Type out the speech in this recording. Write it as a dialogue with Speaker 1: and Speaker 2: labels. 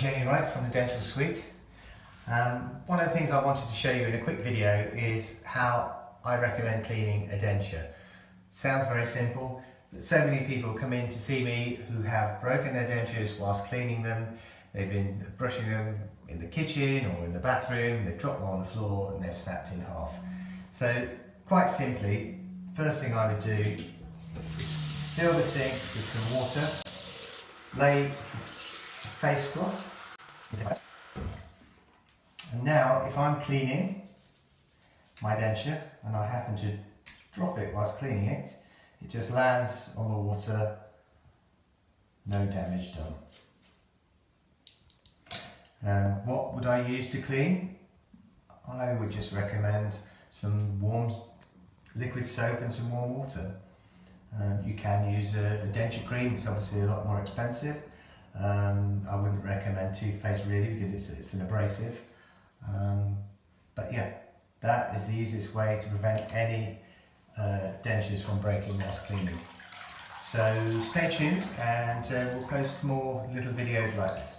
Speaker 1: Jamie Wright from the Dental Suite. One of the things I wanted to show you in a quick video is how I recommend cleaning a denture. Sounds very simple, but so many people come in to see me who have broken their dentures whilst cleaning them. They've been brushing them in the kitchen or in the bathroom, they've dropped them on the floor and they're snapped in half. So quite simply, first thing I would do is fill the sink with some water, lay a face cloth, and now if I'm cleaning my denture and I happen to drop it whilst cleaning it, it just lands on the water, no damage done. What would I use to clean? I would just recommend some warm liquid soap and some warm water. You can use a denture cream, it's obviously a lot more expensive. I wouldn't recommend toothpaste really because it's an abrasive. But yeah, that is the easiest way to prevent any dentures from breaking whilst cleaning. So stay tuned and we'll post more little videos like this.